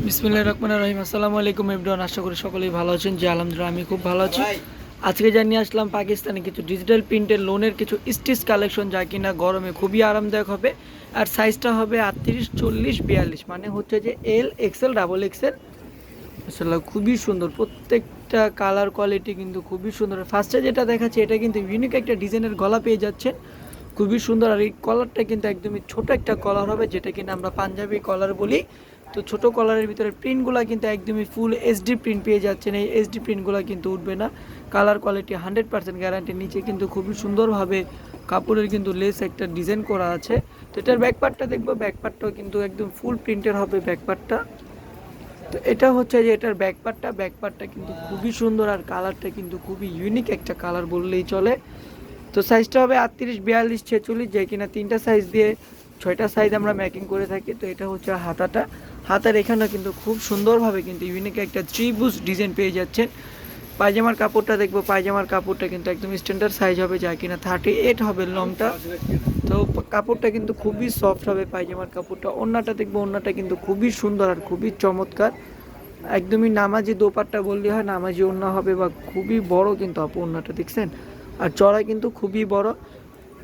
বিসমিল্লাহির রহমানির রহিম। আসসালামু আলাইকুম এভরিওয়ান, আশা করি সকলেই ভালো আছেন। জি আলহামদুলিল্লাহ আমি খুব ভালো আছি। আজকে জানিয়ে আসলাম পাকিস্তানি কিছু ডিজিটাল প্রিন্টের লোনের কিছু স্টিচ কালেকশন, যা কিনা গরমে খুবই আরামদায়ক হবে। আর সাইজটা হবে 38, 40, 42, মানে হচ্ছে যে এল, এক্সেল, ডাবল এক্সেল। আসলে খুবই সুন্দর, প্রত্যেকটা কালার কোয়ালিটি কিন্তু খুবই সুন্দর। ফার্স্টে যেটা দেখাচ্ছে এটা কিন্তু ইউনিক একটা ডিজাইনের গলা পেয়ে যাচ্ছেন, খুবই সুন্দর। আর এই কলারটা কিন্তু একদমই ছোট একটা কলার হবে, যেটা কিনা আমরা পাঞ্জাবি কলার বলি। তো ছোট কলারের ভিতরে প্রিন্টগুলো কিন্তু একদমই ফুল এইচডি প্রিন্ট পেয়ে যাচ্ছেন। এই এইচডি প্রিন্টগুলো কিন্তু উঠবে না, কালার কোয়ালিটি 100% গ্যারান্টি। নিচে কিন্তু খুবই সুন্দরভাবে কাপড়ের কিন্তু লেস একটা ডিজাইন করা আছে। তো এটার ব্যাকপার্টটা দেখবো, ব্যাকপার্টটাও কিন্তু একদম ফুল প্রিন্টের হবে ব্যাকপার্টটা। তো এটা হচ্ছে যে এটার ব্যাকপার্টটা কিন্তু খুবই সুন্দর, আর কালারটা কিন্তু খুবই ইউনিক একটা কালার বললেই চলে। তো সাইজটা হবে 38, 42, 46, যে কিনা তিনটা সাইজ দিয়ে 6টা সাইজ আমরা মেকিং করে থাকি। তো এটা হচ্ছে হাতাটা, হাতার এখানে কিন্তু খুব সুন্দরভাবে কিন্তু ইউনিক একটা ত্রিভুজ ডিজাইন পেয়ে যাচ্ছেন। পায়জামার কাপড়টা দেখবো, পায়জামার কাপড়টা কিন্তু একদম স্ট্যান্ডার্ড সাইজ হবে, যা কিনা 38 হবে লংটা। তো কাপড়টা কিন্তু খুবই সফট হবে পায়জামার কাপড়টা। ওড়নাটা দেখবো, ওড়নাটা কিন্তু খুবই সুন্দর আর খুবই চমৎকার, একদমই নামাজি দোপাট্টা বললে হয়, নামাজি ওড়না হবে। বা খুবই বড় কিন্তু আপু ওড়নাটা দেখছেন, আর চড়া কিন্তু খুবই বড়,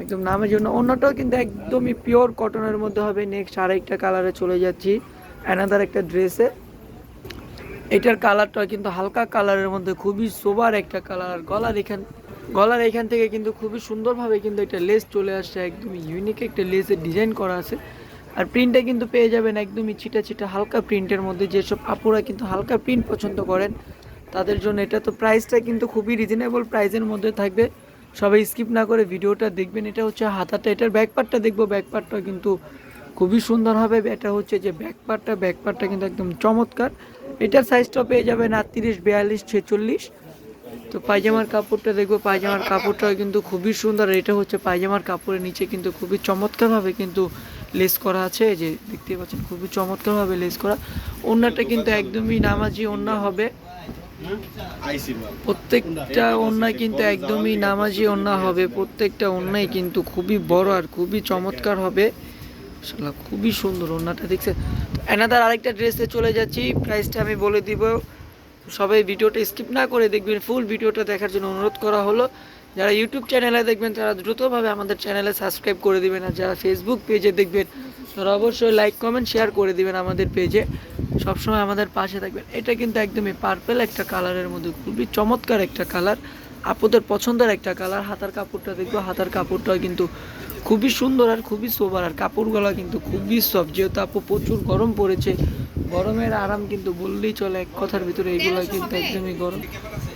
একদম নামাজি ওড়না। ওড়নাটাও কিন্তু একদমই পিওর কটনের মধ্যে হবে। নেক্সট আরেকটা কালারে চলে যাচ্ছি, অ্যানাদার একটা ড্রেসে। এটার কালারটা কিন্তু হালকা কালারের মধ্যে খুবই সোবার একটা কালার। আর গলার এখান থেকে কিন্তু খুবই সুন্দরভাবে কিন্তু এটা লেস চলে আসছে, একদমই ইউনিক একটা লেসের ডিজাইন করা আছে। আর প্রিন্টটা কিন্তু পেয়ে যাবেন একদমই ছিটা ছিটা হালকা প্রিন্টের মধ্যে। যেসব আপুরা কিন্তু হালকা প্রিন্ট পছন্দ করেন তাদের জন্য এটা। তো প্রাইসটা কিন্তু খুবই রিজনেবল প্রাইসের মধ্যে থাকবে, সবাই স্কিপ না করে ভিডিওটা দেখবেন। এটা হচ্ছে হাতাটা, এটার ব্যাকপার্টটা দেখবো, ব্যাকপার্টটা কিন্তু খুবই সুন্দর হবে। এটা হচ্ছে যে ব্যাকপার্টটা কিন্তু একদম চমৎকার। এটার সাইজটা পেয়ে যাবেন 38, 42, 46। তো পায়জামার কাপড়টা দেখবো, পায়জামার কাপড়টাও কিন্তু খুবই সুন্দর। এটা হচ্ছে পায়জামার কাপড়ের নিচে কিন্তু খুবই চমৎকারভাবে কিন্তু লেস করা আছে, যে দেখতে পাচ্ছেন খুবই চমৎকারভাবে লেস করা। ওড়নাটা কিন্তু একদমই নামাজি ওড়না হবে, প্রত্যেকটা ওড়না কিন্তু একদমই নামাজি ওড়না হবে। প্রত্যেকটা ওড়নাই কিন্তু খুবই বড় আর খুবই চমৎকার হবে। খুবই সুন্দর ওড়নাটা দেখছে। অ্যানাদার আরেকটা ড্রেসে চলে যাচ্ছি, প্রাইসটা আমি বলে দিব, সবাই ভিডিওটা স্কিপ না করে দেখবেন। ফুল ভিডিওটা দেখার জন্য অনুরোধ করা হলো। যারা ইউটিউব চ্যানেলে দেখবেন তারা দ্রুতভাবে আমাদের চ্যানেলে সাবস্ক্রাইব করে দিবেন, আর যারা ফেসবুক পেজে দেখবেন তারা অবশ্যই লাইক কমেন্ট শেয়ার করে দিবেন আমাদের পেজে, সবসময় আমাদের পাশে থাকবেন। এটা কিন্তু একদমই পার্পল একটা কালারের মধ্যে খুবই চমৎকার একটা কালার, আপুদের পছন্দের একটা কালার। হাতার কাপড়টা দেখবো, হাতার কাপড়টাও কিন্তু খুবই সুন্দর আর খুবই সোবার। আর কাপড়গুলো কিন্তু খুবই সফট, যেহেতু আপু প্রচুর গরম পড়েছে, গরমের আরাম কিন্তু বললেই চলে এক কথার ভিতরে। এইগুলো কিন্তু একদমই গরম।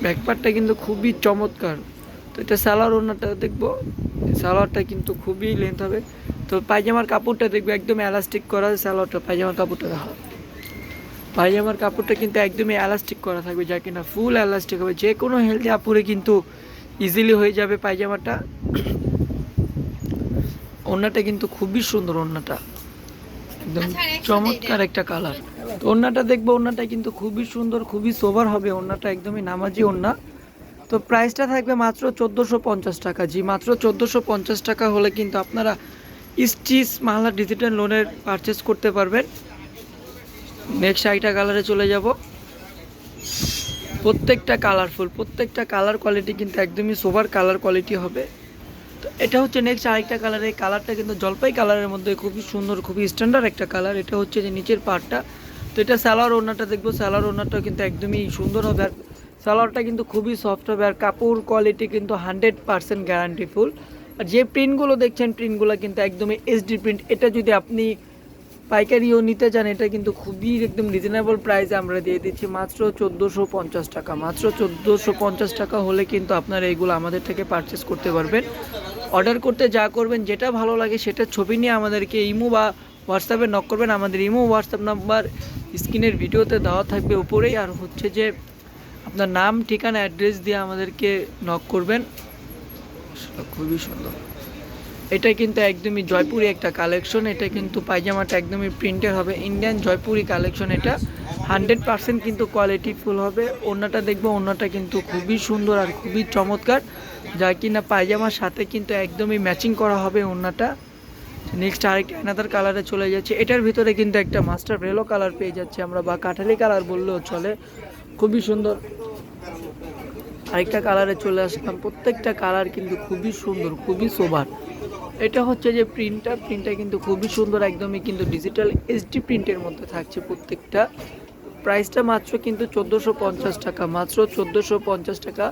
ব্যাকপার্টটা কিন্তু খুবই চমৎকার। তো এটা সালোয়ার ওড়নাটা দেখবো, সালোয়ারটা কিন্তু খুবই লেন্থ হবে। তো পায়জামার কাপড়টা দেখবো, একদম এলাস্টিক করা সালোয়ারটা। পায়জামার কাপড়টা দেখো, পায়জামার কাপড়টা কিন্তু একদমই এলাস্টিক করা থাকবে, যা কিনা ফুল এলাস্টিক হবে, যে কোনো হেলদি আপুরে কিন্তু ইজিলি হয়ে যাবে পায়জামাটা। ওড়নাটা কিন্তু খুবই সুন্দর, ওড়নাটা একদম চমৎকার একটা কালার। তো ওড়নাটা দেখবো, ওড়নাটা কিন্তু খুবই সুন্দর, খুবই সোবার হবে। ওড়নাটা একদমই নামাজি ওড়না। তো প্রাইসটা থাকবে মাত্র 1450 টাকা। জি মাত্র 1450 টাকা হলে কিন্তু আপনারা স্টিচ মাহলা ডিজিটাল লোনের পারচেস করতে পারবেন। নেক্সট আইটা কালারে চলে যাব। প্রত্যেকটা কালারফুল, প্রত্যেকটা কালার কোয়ালিটি কিন্তু একদমই সোবার কালার কোয়ালিটি হবে। তো এটা হচ্ছে নেক্সট আরেকটা কালার। এই কালারটা কিন্তু জলপাই কালারের মধ্যে খুবই সুন্দর, খুবই স্ট্যান্ডার্ড একটা কালার। এটা হচ্ছে যে নিচের পার্টটা। তো এটা সালোয়ার ওড়নাটা দেখবো, সালোয়ার ওড়নাটাও কিন্তু একদমই সুন্দর হবে, আর সালোয়ারটা কিন্তু খুবই সফট হবে। আর কাপড় কোয়ালিটি কিন্তু 100% গ্যারান্টিফুল। আর যে প্রিন্টগুলো দেখছেন প্রিন্টগুলো কিন্তু একদমই এইচডি প্রিন্ট। এটা যদি আপনি পাইকারিও নিতে চান, এটা কিন্তু খুবই একদম রিজনেবল প্রাইসে আমরা দিয়ে দিচ্ছি মাত্র 1450 টাকা। মাত্র 1450 টাকা হলে কিন্তু আপনারা এইগুলো আমাদের থেকে পারচেস করতে পারবেন। অর্ডার করতে যা করবেন, যেটা ভালো লাগে সেটা ছবি নিয়ে আমাদেরকে ইমো বা হোয়াটসঅ্যাপে নক করবেন। আমাদের ইমো হোয়াটসঅ্যাপ নাম্বার স্ক্রিনের ভিডিওতে দেওয়া থাকবে উপরেই। আর হচ্ছে যে আপনার নাম, ঠিকানা, অ্যাড্রেস দিয়ে আমাদেরকে নক করবেন। খুবই সুন্দর, এটা কিন্তু একদমই জয়পুরি একটা কালেকশন। এটা কিন্তু পায়জামাটা একদমই প্রিন্টের হবে, ইন্ডিয়ান জয়পুরি কালেকশন। এটা 100% কিন্তু কোয়ালিটি ফুল হবে। ওড়নাটা দেখবো, ওড়নাটা কিন্তু খুবই সুন্দর আর খুবই চমৎকার, যা কিনা পায়জামার সাথে কিন্তু একদমই ম্যাচিং করা হবে ওড়নাটা। নেক্সট আরেকটা অ্যানাদার কালারে চলে যাচ্ছে। এটার ভিতরে কিন্তু একটা মাস্টার ইয়েলো কালার পেয়ে যাচ্ছে আমরা, বা কাঠালি কালার বললেও চলে, খুবই সুন্দর। আরেকটা কালারে চলে আসলাম, প্রত্যেকটা কালার কিন্তু খুবই সুন্দর, খুবই সোবার। এটা হচ্ছে যে প্রিন্টটা কিন্তু খুবই সুন্দর, একদমই কিন্তু ডিজিটাল এইচডি প্রিন্টের মধ্যে থাকছে প্রত্যেকটা। প্রাইসটা মাত্র কিন্তু 1450 টাকা, মাত্র 1450 টাকা।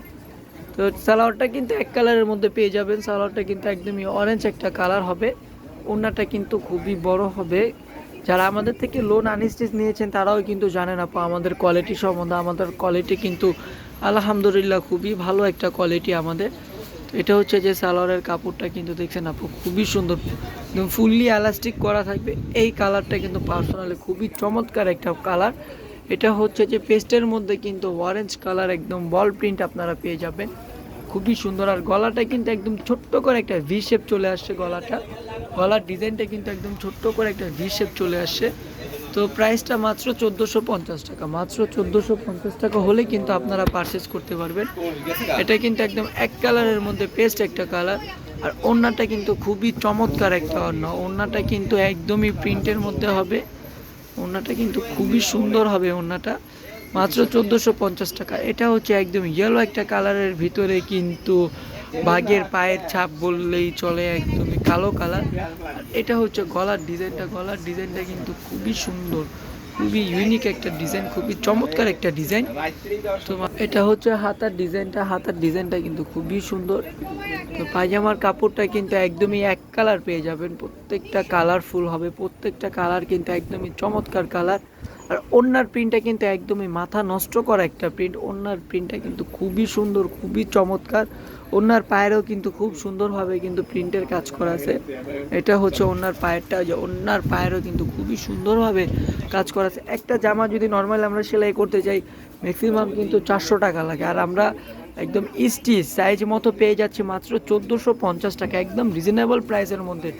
তো সালোয়ারটা কিন্তু এক কালারের মধ্যে পেয়ে যাবেন। সালোয়ারটা কিন্তু একদমই অরেঞ্জ একটা কালার হবে। ওড়নাটা কিন্তু খুবই বড় হবে। যারা আমাদের থেকে লোন আনস্টিচ নিয়েছেন তারাও কিন্তু জানেন আপু আমাদের কোয়ালিটি সম্বন্ধে। আমাদের কোয়ালিটি কিন্তু আলহামদুলিল্লাহ খুবই ভালো একটা কোয়ালিটি আমাদের। তো এটা হচ্ছে যে সালোয়ারের কাপড়টা কিন্তু দেখছেন আপু খুবই সুন্দর, একদম ফুললি এলাস্টিক করা থাকবে। এই কালারটা কিন্তু পার্সোনালি খুবই চমৎকার একটা কালার। এটা হচ্ছে যে পেস্টের মধ্যে কিন্তু অরেঞ্জ কালার, একদম বল প্রিন্ট আপনারা পেয়ে যাবেন, খুবই সুন্দর। আর গলাটা কিন্তু একদম ছোট্ট করে একটা ভি শেপ চলে আসছে। গলার ডিজাইনটা কিন্তু একদম ছোট্ট করে একটা ভি শেপ চলে আসছে। তো প্রাইসটা মাত্র 1450 টাকা, মাত্র 1450 টাকা হলে কিন্তু আপনারা পারচেস করতে পারবেন। এটা কিন্তু একদম এক কালারের মধ্যে পেস্ট একটা কালার। আর ওড়নাটা কিন্তু খুবই চমৎকার একটা ওড়নাটা কিন্তু একদমই প্রিন্টের মধ্যে হবে। ওড়নাটা কিন্তু খুবই সুন্দর হবে ওড়নাটা, মাত্র 1450 টাকা। এটা হচ্ছে একদম ইয়েলো একটা কালারের ভিতরে কিন্তু বাঘের পায়ের ছাপ বললেই চলে, একদমই কালো কালার। আর এটা হচ্ছে গলার ডিজাইনটা কিন্তু খুবই সুন্দর, খুবই ইউনিক একটা ডিজাইন, খুবই চমৎকার একটা ডিজাইন। তো এটা হচ্ছে হাতার ডিজাইনটা কিন্তু খুবই সুন্দর। তো পায়জামার কাপড়টা কিন্তু একদমই এক কালার পেয়ে যাবেন, প্রত্যেকটা কালারফুল হবে, প্রত্যেকটা কালার কিন্তু একদমই চমৎকার কালার। আর ওড়নার প্রিন্টটা কিন্তু একদমই মাথা নষ্ট করা একটা প্রিন্ট। ওড়নার প্রিন্টটা কিন্তু খুবই সুন্দর, খুবই চমৎকার। ওড়নার পায়েরও কিন্তু খুব সুন্দরভাবে কিন্তু প্রিন্টের কাজ করা আছে। এটা হচ্ছে ওড়নার পায়েরটা, যে ওড়নার পায়েরও কিন্তু খুবই সুন্দরভাবে কাজ করা আছে। একটা জামা যদি নর্মাল আমরা সেলাই করতে যাই ম্যাক্সিমাম কিন্তু 400 টাকা লাগে, আর আমরা একদম স্টিচ সাইজ মতো পেয়ে যাচ্ছি মাত্র 1450 টাকা, একদম রিজনেবল প্রাইসের মধ্যে।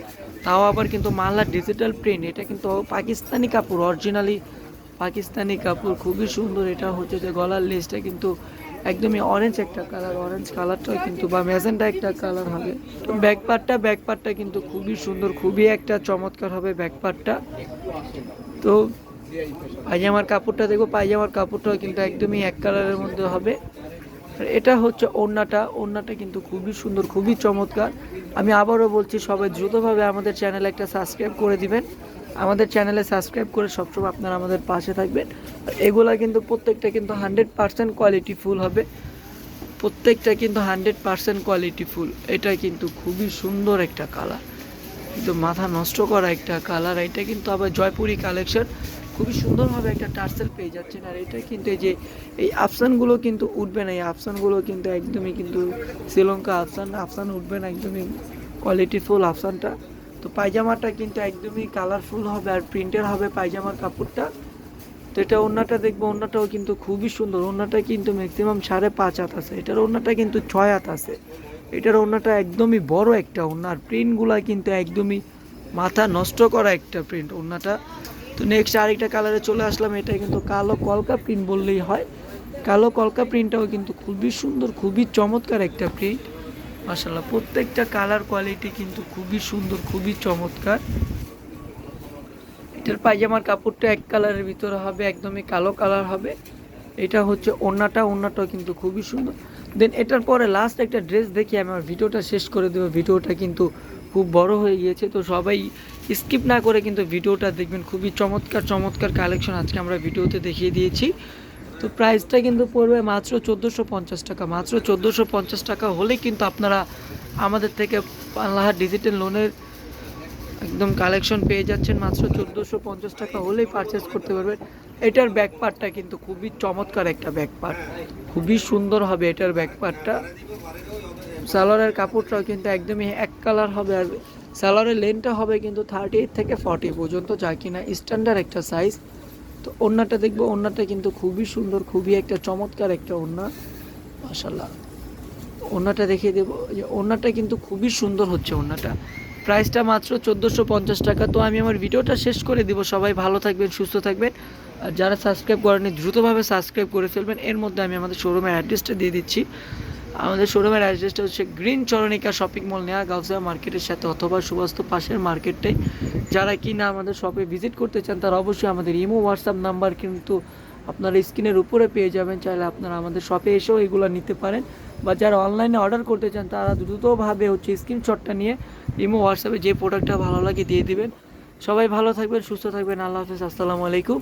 তাও আবার কিন্তু মাল্লা ডিজিটাল প্রিন্ট। এটা কিন্তু পাকিস্তানি কাপড়, অরিজিনালি পাকিস্তানি কাপড়, খুবই সুন্দর। এটা হচ্ছে যে গলার লেসটা কিন্তু একদমই অরেঞ্জ একটা কালার, অরেঞ্জ কালারটাও কিন্তু বা ম্যাজেন্টা একটা কালার হবে। তো ব্যাকপার্টটা কিন্তু খুবই সুন্দর, খুবই একটা চমৎকার হবে ব্যাকপার্টটা। তো পায়জামার কাপড়টা দেখো, পায়জামার কাপড়টাও কিন্তু একদমই এক কালারের মধ্যে হবে। আর এটা হচ্ছে ওড়নাটা কিন্তু খুবই সুন্দর, খুবই চমৎকার। আমি আবারও বলছি সবাই দ্রুতভাবে আমাদের চ্যানেলে একটা সাবস্ক্রাইব করে দিবেন। আমাদের চ্যানেলে সাবস্ক্রাইব করে সবসময় আপনারা আমাদের পাশে থাকবেন। এগুলা কিন্তু প্রত্যেকটা কিন্তু 100% কোয়ালিটি ফুল হবে, প্রত্যেকটা কিন্তু 100% কোয়ালিটি ফুল। এটা কিন্তু খুবই সুন্দর একটা কালার, কিন্তু মাথা নষ্ট করা একটা কালার। এটা কিন্তু আবার জয়পুরি কালেকশন, খুবই সুন্দরভাবে একটা টার্সেল পেয়ে যাচ্ছেন। আর এটা কিন্তু এই আফসানগুলো কিন্তু উঠবে না, এই আফসানগুলো কিন্তু একদমই কিন্তু শ্রীলঙ্কা আফসান উঠবে না, একদমই কোয়ালিটি ফুল আফসানটা। তো পায়জামাটা কিন্তু একদমই কালারফুল হবে আর প্রিন্টের হবে পায়জামার কাপড়টা। তো এটা ওড়নাটা দেখবো, ওড়নাটাও কিন্তু খুবই সুন্দর। ওড়নাটা কিন্তু ম্যাক্সিমাম 5.5 হাত আছে, এটার ওড়নাটা কিন্তু 6 হাত আছে। এটার ওড়নাটা একদমই বড় একটা ওড়না, আর প্রিন্টগুলো কিন্তু একদমই মাথা নষ্ট করা একটা প্রিন্ট ওড়নাটা। তো নেক্সট আরেকটা কালারে চলে আসলাম, এটা কিন্তু কালো কলকা প্রিন্ট বললেই হয়। কালো কলকা প্রিন্টটাও কিন্তু খুবই সুন্দর, খুবই চমৎকার একটা প্রিন্ট। মাশাআল্লাহ, প্রত্যেকটা কালার কোয়ালিটি কিন্তু খুবই সুন্দর, খুবই চমৎকার। এটার পায়জামার কাপড়টা এক কালারের ভিতরে হবে, একদমই কালো কালার হবে। এটা হচ্ছে ওড়নাটাও কিন্তু খুবই সুন্দর। দেন এটার পরে লাস্ট একটা ড্রেস দেখি আমি আমার ভিডিওটা শেষ করে দেবো। ভিডিওটা কিন্তু খুব বড় হয়ে গিয়েছে, তো সবাই স্কিপ না করে কিন্তু ভিডিওটা দেখবেন। খুবই চমৎকার কালেকশন আজকে আমরা ভিডিওতে দেখিয়ে দিয়েছি। তো প্রাইসটা কিন্তু পড়বে মাত্র 1450 টাকা, মাত্র 1450 টাকা হলে কিন্তু আপনারা আমাদের থেকে আল্লাহ ডিজিটাল লোনের একদম কালেকশন পেয়ে যাচ্ছেন। মাত্র 1450 টাকা হলেই পারচেস করতে পারবেন। এটার ব্যাকপার্টটা কিন্তু খুবই চমৎকার একটা ব্যাকপার্ট, খুবই সুন্দর হবে এটার ব্যাকপার্টটা। সালোয়ারের কাপড়টাও কিন্তু একদমই এক কালার হবে, আর সালোয়ারের লেন্থটা হবে কিন্তু 38 থেকে 40 পর্যন্ত, যা কিনা স্ট্যান্ডার্ড একটা সাইজ। তো ওড়নাটা দেখবো, ওড়নাটা কিন্তু খুবই সুন্দর, খুবই একটা চমৎকার একটা ওড়না। মাশাআল্লাহ, ওড়নাটা দেখিয়ে দেবো, যে ওড়নাটা কিন্তু খুবই সুন্দর হচ্ছে ওড়নাটা। প্রাইসটা মাত্র 1450 টাকা। তো আমি আমার ভিডিওটা শেষ করে দিব। সবাই ভালো থাকবেন, সুস্থ থাকবেন। আর যারা সাবস্ক্রাইব করেনি দ্রুতভাবে সাবস্ক্রাইব করে ফেলবেন। এর মধ্যে আমি আমাদের শোরুমের অ্যাড্রেসটা দিয়ে দিচ্ছি। আমাদের শোরুমের অ্যাড্রেসটা হচ্ছে গ্রিন চরণিকা শপিং মল, নেয়া গাউসিয়া মার্কেটের সাথে অথবা সুবাস্ত পাশের মার্কেটটাই। যারা কিনা আমাদের শপে ভিজিট করতে চান তারা অবশ্যই আমাদের ইমো হোয়াটসঅ্যাপ নাম্বার কিন্তু আপনারা স্ক্রিনের উপরে পেয়ে যাবেন, চাইলে আপনারা আমাদের শপে এসেও এগুলো নিতে পারেন। বা যারা অনলাইনে অর্ডার করতে চান তারা দ্রুতভাবে স্ক্রিনশটটা নিয়ে ইমো হোয়াটসঅ্যাপে যে প্রোডাক্টটা ভালো লাগে দিয়ে দিবেন। সবাই ভালো থাকবেন, সুস্থ থাকবেন, আল্লাহ হাফেজ, আসসালামু আলাইকুম।